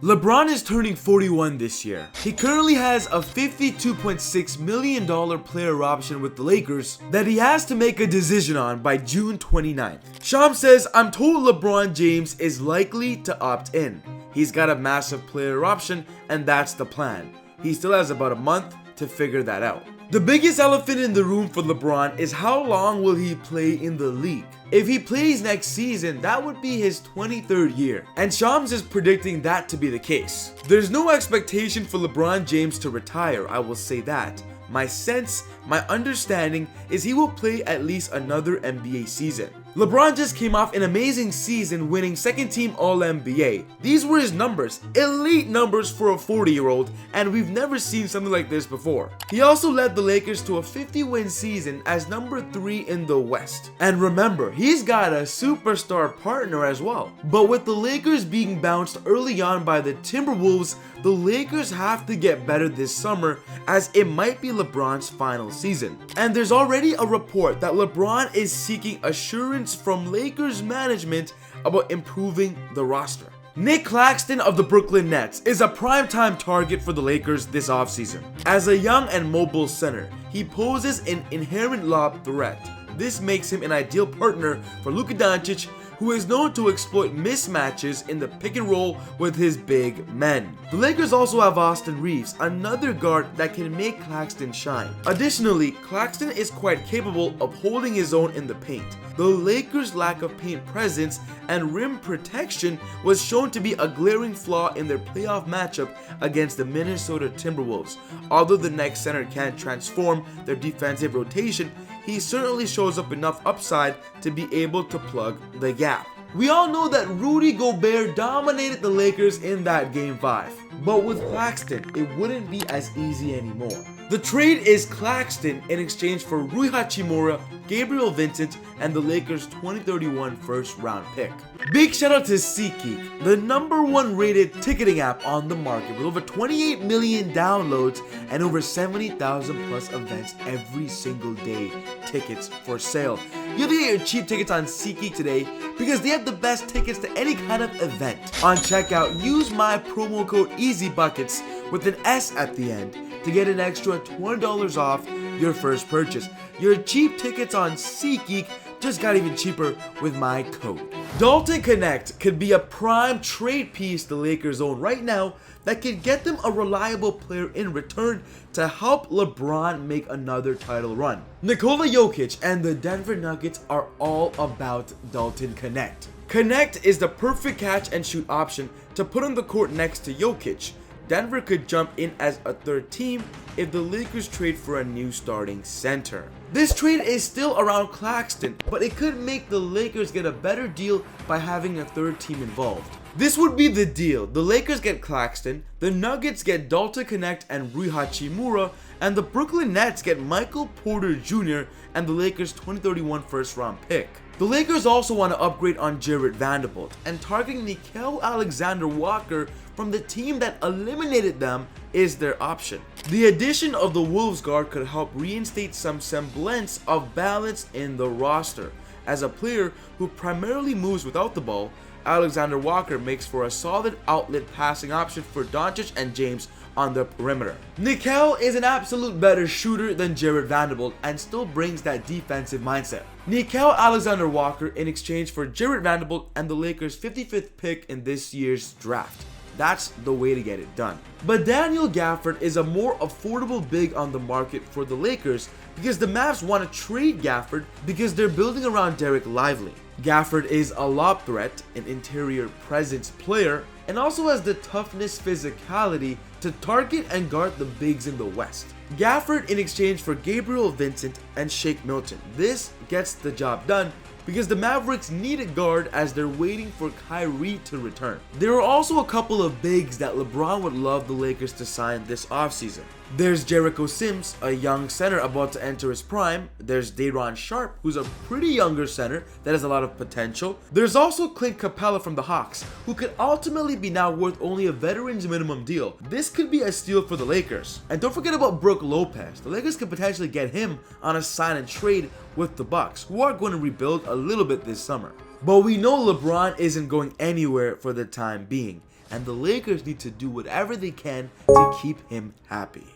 LeBron is turning 41 this year. He currently has a $52.6 million player option with the Lakers that he has to make a decision on by June 29th. Shams says, "I'm told LeBron James is likely to opt in. He's got a massive player option and that's the plan. He still has about a month to figure that out." The biggest elephant in the room for LeBron is how long will he play in the league? If he plays next season, that would be his 23rd year, and Shams is predicting that to be the case. There's no expectation for LeBron James to retire, I will say that. My sense, my understanding is he will play at least another NBA season. LeBron just came off an amazing season winning second team All-NBA. These were his numbers, elite numbers for a 40-year-old, and we've never seen something like this before. He also led the Lakers to a 50-win season as number 3 in the West. And remember, he's got a superstar partner as well. But with the Lakers being bounced early on by the Timberwolves, the Lakers have to get better this summer as it might be LeBron's final season. And there's already a report that LeBron is seeking assurance from Lakers management about improving the roster. Nick Claxton of the Brooklyn Nets is a primetime target for the Lakers this offseason. As a young and mobile center, he poses an inherent lob threat. This makes him an ideal partner for Luka Doncic, who is known to exploit mismatches in the pick and roll with his big men. The Lakers also have Austin Reeves, another guard that can make Claxton shine. Additionally, Claxton is quite capable of holding his own in the paint. The Lakers' lack of paint presence and rim protection was shown to be a glaring flaw in their playoff matchup against the Minnesota Timberwolves. Although the next center can't transform their defensive rotation, he certainly shows up enough upside to be able to plug the gap. We all know that Rudy Gobert dominated the Lakers in that Game 5, but with Claxton, it wouldn't be as easy anymore. The trade is Claxton in exchange for Rui Hachimura, Gabriel Vincent, and the Lakers' 2031 first-round pick. Big shout out to SeatGeek, the #1 rated ticketing app on the market with over 28 million downloads and over 70,000 plus events every single day. Tickets for sale. You have to get your cheap tickets on SeatGeek today because they have the best tickets to any kind of event. On checkout, use my promo code EasyBuckets with an S at the end to get an extra $20 off your first purchase. Your cheap tickets on SeatGeek just got even cheaper with my code. Dalton Connect could be a prime trade piece the Lakers own right now that could get them a reliable player in return to help LeBron make another title run. Nikola Jokic and the Denver Nuggets are all about Dalton Connect. Connect is the perfect catch and shoot option to put on the court next to Jokic. Denver could jump in as a third team if the Lakers trade for a new starting center. This trade is still around Claxton, but it could make the Lakers get a better deal by having a third team involved. This would be the deal. The Lakers get Claxton, the Nuggets get Dalton Connect and Rui Hachimura, and the Brooklyn Nets get Michael Porter Jr. and the Lakers' 2031 first-round pick. The Lakers also want to upgrade on Jarred Vanderbilt, and targeting Nickeil Alexander-Walker from the team that eliminated them is their option. The addition of the Wolves guard could help reinstate some semblance of balance in the roster. As a player who primarily moves without the ball, Alexander Walker makes for a solid outlet passing option for Doncic and James on the perimeter. Nickeil is an absolute better shooter than Jarred Vanderbilt and still brings that defensive mindset. Nickeil Alexander Walker in exchange for Jarred Vanderbilt and the Lakers' 55th pick in this year's draft. That's the way to get it done. But Daniel Gafford is a more affordable big on the market for the Lakers because the Mavs want to trade Gafford because they're building around Derek Lively. Gafford is a lob threat, an interior presence player, and also has the toughness physicality to target and guard the bigs in the West. Gafford in exchange for Gabriel Vincent and Shake Milton. This gets the job done because the Mavericks need a guard as they're waiting for Kyrie to return. There are also a couple of bigs that LeBron would love the Lakers to sign this offseason. There's Jericho Sims, a young center about to enter his prime. There's Day'Ron Sharpe, who's a pretty younger center that has a lot of potential. There's also Clint Capella from the Hawks, who could ultimately be now worth only a veteran's minimum deal. This could be a steal for the Lakers. And don't forget about Brook Lopez. The Lakers could potentially get him on a sign and trade with the Bucks, who are going to rebuild a little bit this summer. But we know LeBron isn't going anywhere for the time being. and the Lakers need to do whatever they can to keep him happy.